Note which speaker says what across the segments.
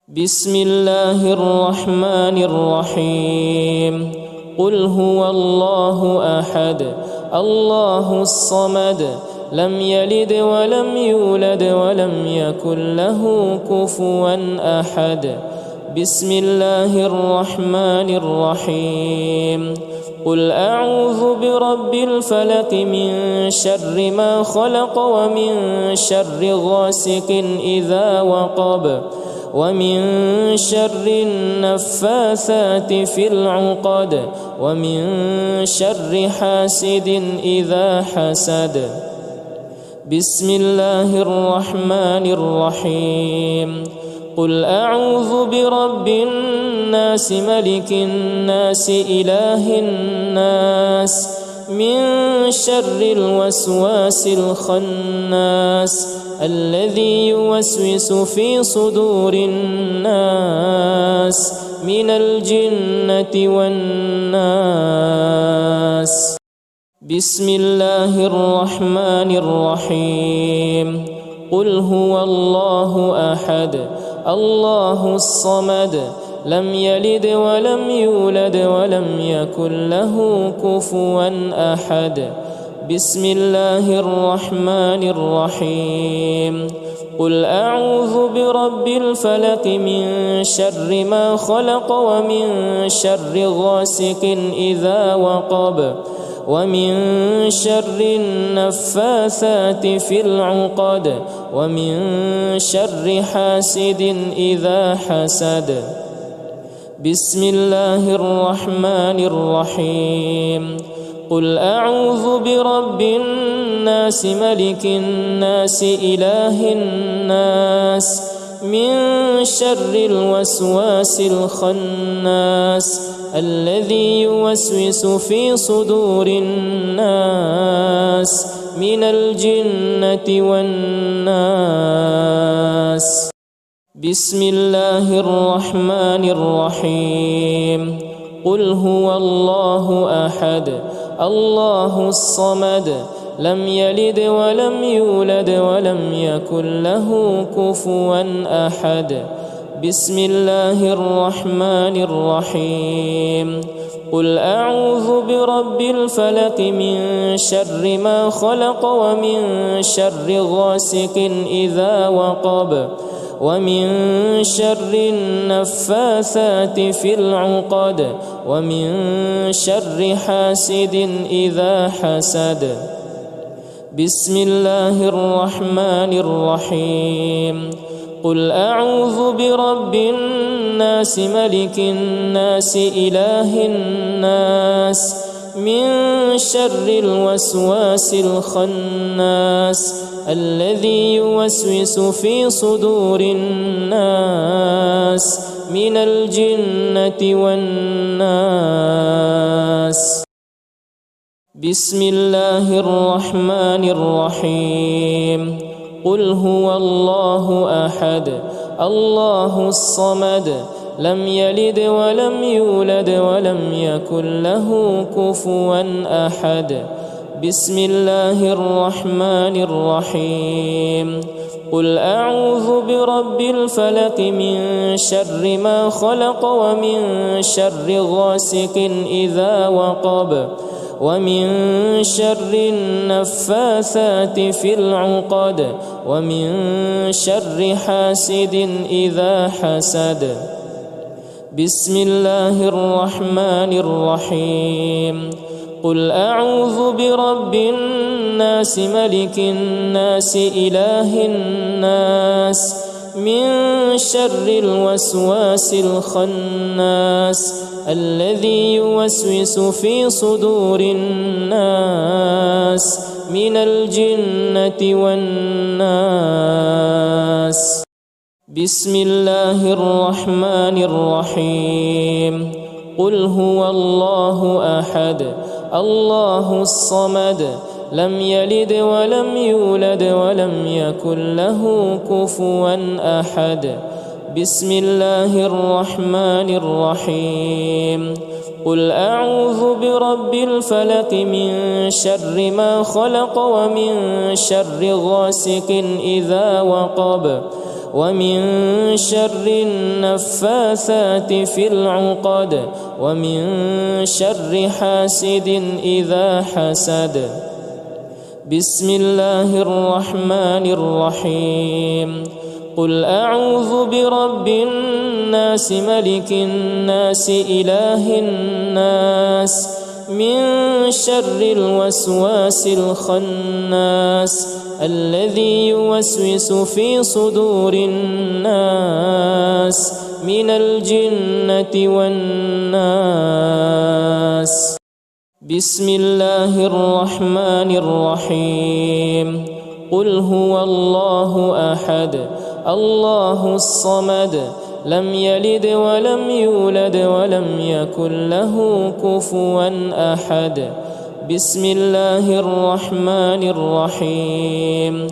Speaker 1: بسم الله الرحمن الرحيم قل هو الله أحد الله الصمد لم يلد ولم يولد ولم يكن له كفوا أحد بسم الله الرحمن الرحيم قل أعوذ برب الفلق من شر ما خلق ومن شر غاسق إذا وقب ومن شر النفاثات في العقد ومن شر حاسد إذا حسد بسم الله الرحمن الرحيم قل أعوذ برب الناس ملك الناس إله الناس من شر الوسواس الخناس الذي يوسوس في صدور الناس من الجنة والناس بسم الله الرحمن الرحيم قل هو الله أحد الله الصمد لم يلد ولم يولد ولم يكن له كفوا أحد بسم الله الرحمن الرحيم قل أعوذ برب الفلق من شر ما خلق ومن شر غاسق إذا وقب ومن شر النفاثات في العقد ومن شر حاسد إذا حسد بسم الله الرحمن الرحيم قل أعوذ برب الناس ملك الناس إله الناس من شر الوسواس الخناس الذي يوسوس في صدور الناس من الجنة والناس بسم الله الرحمن الرحيم قل هو الله أحد الله الصمد لم يلد ولم يولد ولم يكن له كفوا أحد بسم الله الرحمن الرحيم قل أعوذ برب الفلق من شر ما خلق ومن شر غاسق إذا وقب ومن شر النفاثات في العقد ومن شر حاسد إذا حسد بسم الله الرحمن الرحيم قل أعوذ برب الناس ملك الناس إله الناس من شر الوسواس الخناس الذي يوسوس في صدور الناس من الجنة والناس بسم الله الرحمن الرحيم قل هو الله أحد الله الصمد لم يلد ولم يولد ولم يكن له كفوا أحد بسم الله الرحمن الرحيم قل أعوذ برب الفلق من شر ما خلق ومن شر غاسق إذا وقب ومن شر النفاثات في العقد ومن شر حاسد إذا حسد بسم الله الرحمن الرحيم قل أعوذ برب الناس ملك الناس إله الناس من شر الوسواس الخناس الذي يوسوس في صدور الناس من الجنة والناس بسم الله الرحمن الرحيم قل هو الله أحد الله الصمد لم يلد ولم يولد ولم يكن له كفوا أحد بسم الله الرحمن الرحيم قل أعوذ برب الفلق من شر ما خلق ومن شر غاسق إذا وقب ومن شر النفاثات في العقد ومن شر حاسد إذا حسد. بسم الله الرحمن الرحيم. قل أعوذ برب الناس ملك الناس إله الناس من شر الوسواس الخناس الذي يوسوس في صدور الناس من الجنة والناس. بسم الله الرحمن الرحيم. قل هو الله أحد الله الصمد لم يلد ولم يولد ولم يكن له كفوا أحد. بسم الله الرحمن الرحيم.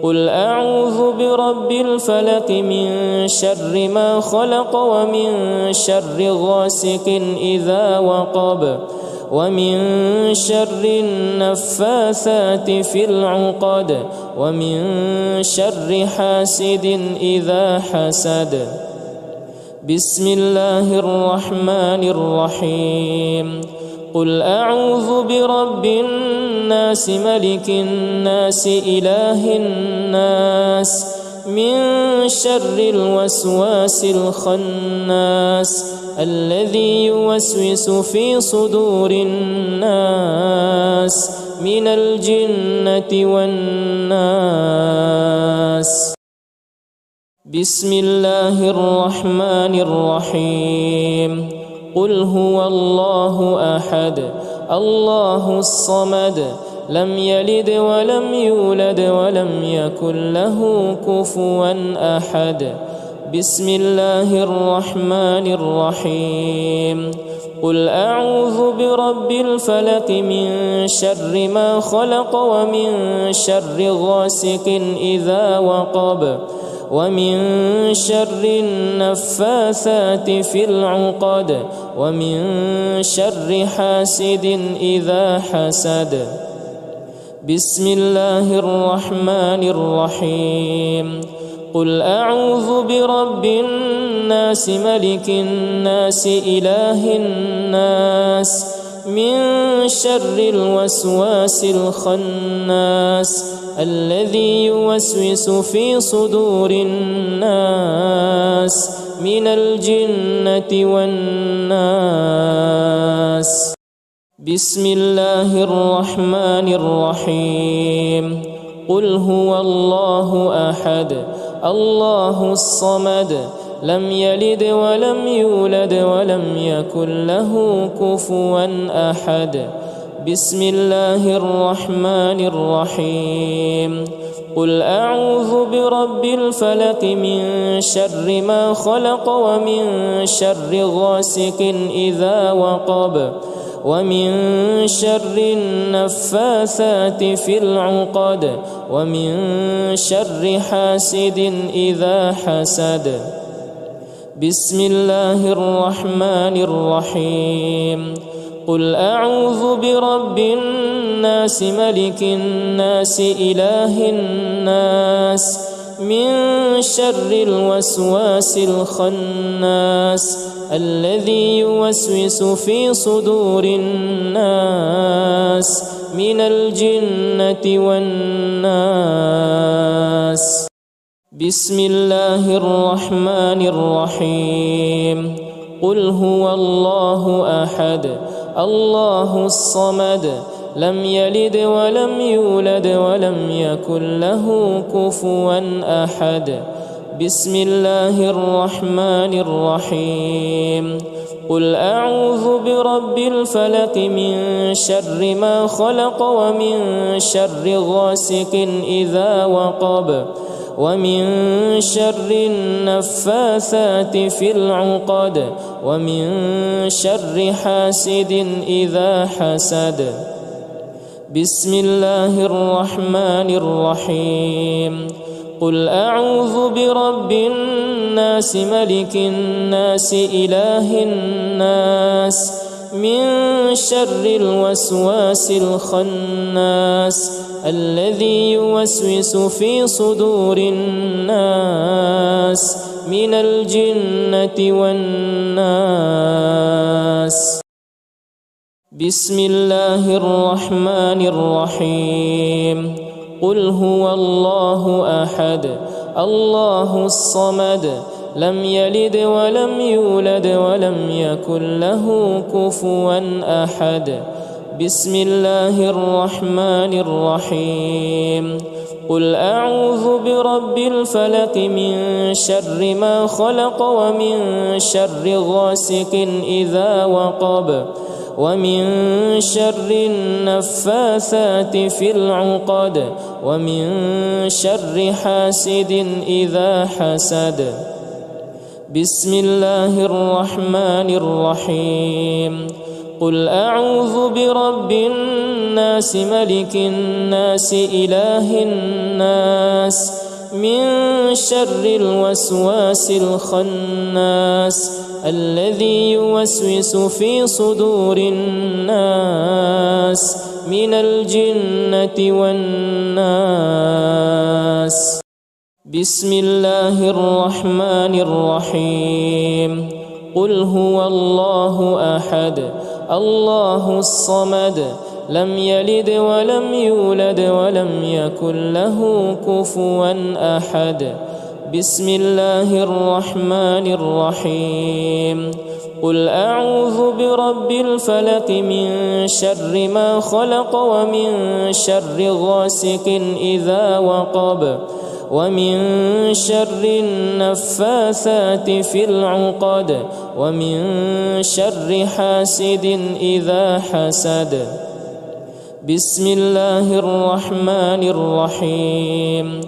Speaker 1: قل أعوذ برب الفلق من شر ما خلق ومن شر غاسق إذا وقب ومن شر النفاثات في العقد ومن شر حاسد إذا حسد. بسم الله الرحمن الرحيم. قل أعوذ برب الناس ملك الناس إله الناس من شر الوسواس الخناس الذي يوسوس في صدور الناس من الجنة والناس. بسم الله الرحمن الرحيم. قل هو الله أحد الله الصمد لم يلد ولم يولد ولم يكن له كفوا أحد. بسم الله الرحمن الرحيم. قل أعوذ برب الفلق من شر ما خلق ومن شر غاسق إذا وقب ومن شر النفاثات في العقد ومن شر حاسد إذا حسد. بسم الله الرحمن الرحيم. قل أعوذ برب الناس ملك الناس إله الناس من شر الوسواس الخناس الذي يوسوس في صدور الناس من الجنة والناس. بسم الله الرحمن الرحيم. قل هو الله أحد الله الصمد لم يلد ولم يولد ولم يكن له كفوا أحد. بسم الله الرحمن الرحيم. قل أعوذ برب الفلق من شر ما خلق ومن شر غاسق إذا وقب ومن شر النفاثات في العقد ومن شر حاسد إذا حسد. بسم الله الرحمن الرحيم. قل أعوذ برب الناس ملك الناس إله الناس من شر الوسواس الخناس الذي يوسوس في صدور الناس من الجنة والناس. بسم الله الرحمن الرحيم. قل هو الله أحد الله الصمد لم يلد ولم يولد ولم يكن له كفوا أحد. بسم الله الرحمن الرحيم. قل أعوذ برب الفلق من شر ما خلق ومن شر غاسق إذا وقب ومن شر النفاثات في العقد ومن شر حاسد إذا حسد. بسم الله الرحمن الرحيم. قل أعوذ برب الناس ملك الناس إله الناس من شر الوسواس الخناس الذي يوسوس في صدور الناس من الجنة والناس. بسم الله الرحمن الرحيم. قل هو الله أحد الله الصمد لم يلد ولم يولد ولم يكن له كفوا أحد. بسم الله الرحمن الرحيم. قل أعوذ برب الفلق من شر ما خلق ومن شر غاسق إذا وقب ومن شر النفاثات في العقد ومن شر حاسد إذا حسد. بسم الله الرحمن الرحيم. قل أعوذ برب الناس ملك الناس إله الناس من شر الوسواس الخناس الذي يوسوس في صدور الناس من الجنة والناس. بسم الله الرحمن الرحيم. قل هو الله أحد الله الصمد لم يلد ولم يولد ولم يكن له كفوا أحد. بسم الله الرحمن الرحيم. قل أعوذ برب الفلق من شر ما خلق ومن شر غاسق إذا وقب ومن شر النفاثات في العقد ومن شر حاسد إذا حسد. بسم الله الرحمن الرحيم.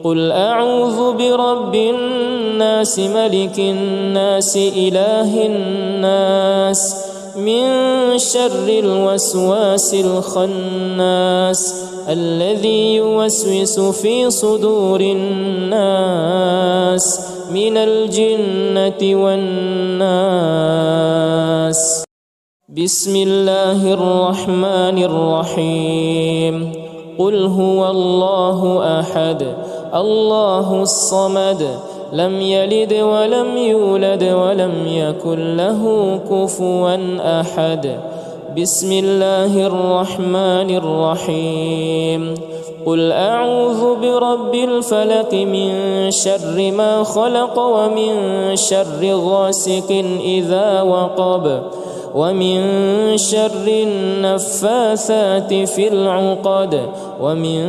Speaker 1: قل أعوذ برب الناس ملك الناس إله الناس من شر الوسواس الخناس الذي يوسوس في صدور الناس من الجنة والناس. بسم الله الرحمن الرحيم. قل هو الله أحد الله الصمد لم يلد ولم يولد ولم يكن له كفوا أحد. بسم الله الرحمن الرحيم. قل أعوذ برب الفلق من شر ما خلق ومن شر غاسق إذا وقب ومن شر النفاثات في العقد ومن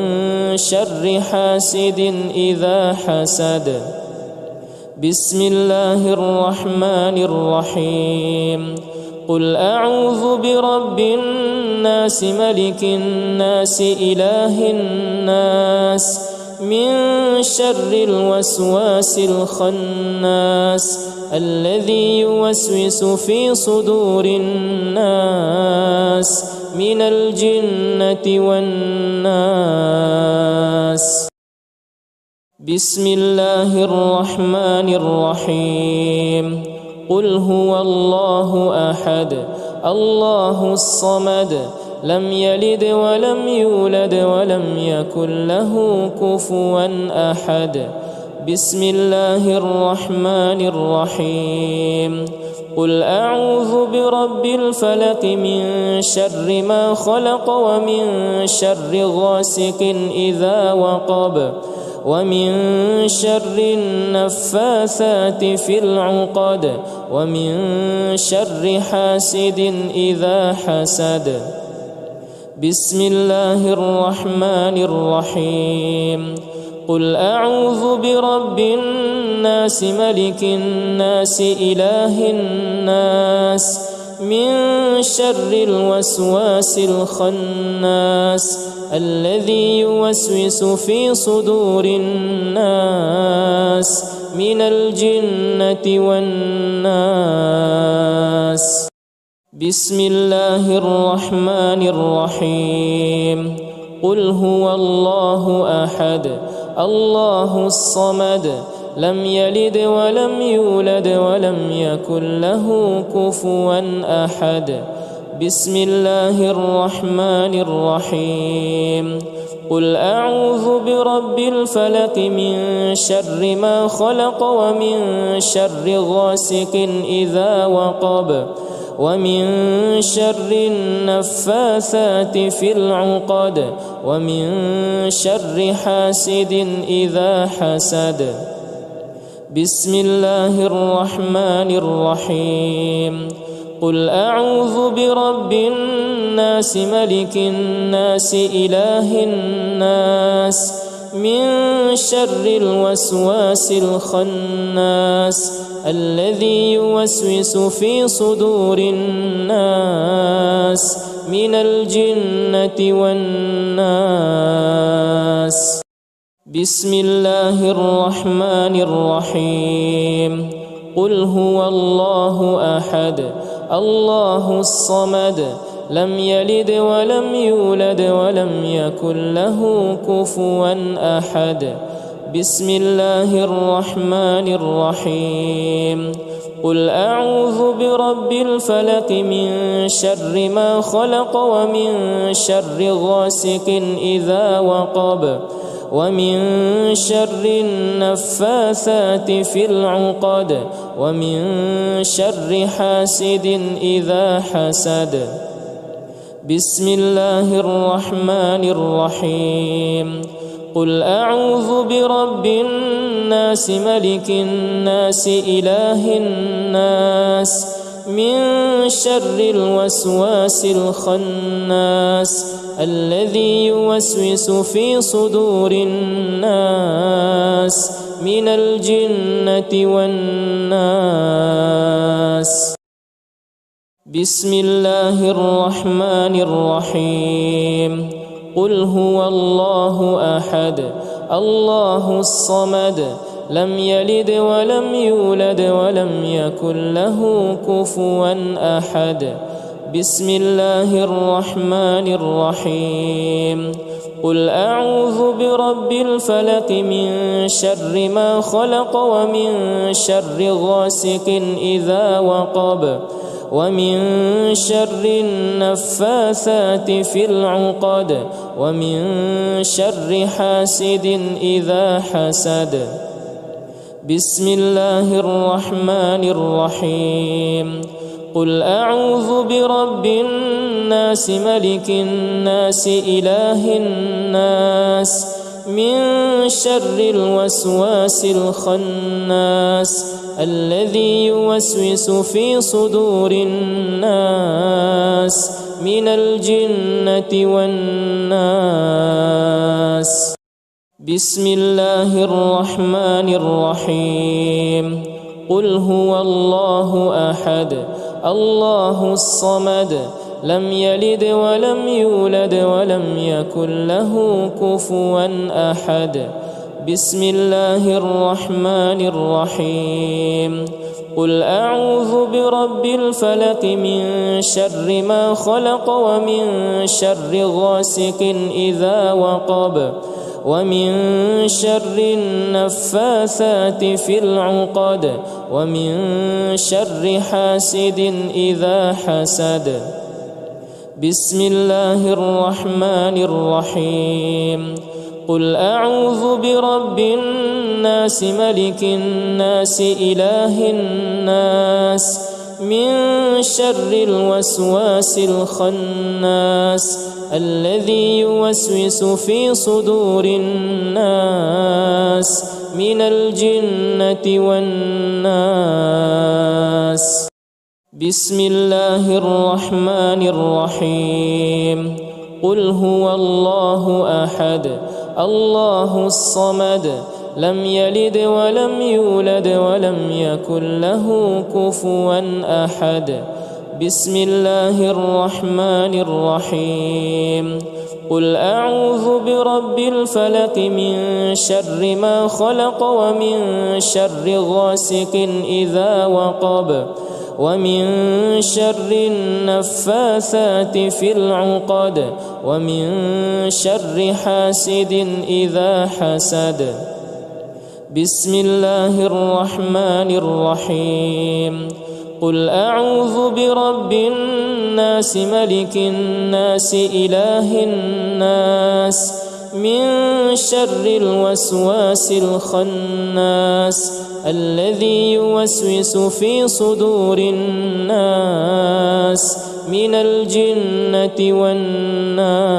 Speaker 1: شر حاسد إذا حسد. بسم الله الرحمن الرحيم. قل أعوذ برب الناس ملك الناس إله الناس من شر الوسواس الخناس الذي يوسوس في صدور الناس من الجنة والناس. بسم الله الرحمن الرحيم. قل هو الله أحد الله الصمد لم يلد ولم يولد ولم يكن له كفوا أحد. بسم الله الرحمن الرحيم. قل أعوذ برب الفلق من شر ما خلق ومن شر غاسق إذا وقب ومن شر النفاثات في العقد ومن شر حاسد إذا حسد. بسم الله الرحمن الرحيم. قل أعوذ برب الناس ملك الناس إله الناس من شر الوسواس الخناس الذي يوسوس في صدور الناس من الجنة والناس. بسم الله الرحمن الرحيم. قل هو الله أحد الله الصمد لم يلد ولم يولد ولم يكن له كفوا أحد. بسم الله الرحمن الرحيم. قل أعوذ برب الفلق من شر ما خلق ومن شر غاسق إذا وقب ومن شر النفاثات في العقد ومن شر حاسد إذا حسد. بسم الله الرحمن الرحيم. قل أعوذ برب الناس ملك الناس إله الناس من شر الوسواس الخناس الذي يوسوس في صدور الناس من الجنة والناس. بسم الله الرحمن الرحيم. قل هو الله أحد الله الصمد لم يلد ولم يولد ولم يكن له كفوا أحد. بسم الله الرحمن الرحيم. قل أعوذ برب الفلق من شر ما خلق ومن شر غاسق إذا وقب ومن شر النفاثات في العقد ومن شر حاسد إذا حسد. بسم الله الرحمن الرحيم. قل أعوذ برب الناس ملك الناس إله الناس من شر الوسواس الخناس الذي يوسوس في صدور الناس من الجنة والناس. بسم الله الرحمن الرحيم. قل هو الله أحد الله الصمد لم يلد ولم يولد ولم يكن له كفوا أحد. بسم الله الرحمن الرحيم. قل أعوذ برب الفلق من شر ما خلق ومن شر غاسق إذا وقب ومن شر النفاثات في العقد ومن شر حاسد إذا حسد. بسم الله الرحمن الرحيم. قل أعوذ برب الناس ملك الناس إله الناس من شر الوسواس الخناس الذي يوسوس في صدور الناس من الجنة والناس. بسم الله الرحمن الرحيم. قل هو الله أحد الله الصمد لم يلد ولم يولد ولم يكن له كفوا أحد. بسم الله الرحمن الرحيم. قل أعوذ برب الفلق من شر ما خلق ومن شر غاسق إذا وقب ومن شر النفاثات في العقد ومن شر حاسد إذا حسد. بسم الله الرحمن الرحيم. قل أعوذ برب الناس ملك الناس إله الناس من شر الوسواس الخناس الذي يوسوس في صدور الناس من الجنة والناس. بسم الله الرحمن الرحيم. قل هو الله أحد الله الصمد لم يلد ولم يولد ولم يكن له كفوا أحد. بسم الله الرحمن الرحيم. قل أعوذ برب الفلق من شر ما خلق ومن شر غاسق إذا وقب ومن شر النفاثات في العقد ومن شر حاسد إذا حسد. بسم الله الرحمن الرحيم. قل أعوذ برب الناس ملك الناس إله الناس من شر الوسواس الخناس الذي يوسوس في صدور الناس من الجنة والناس.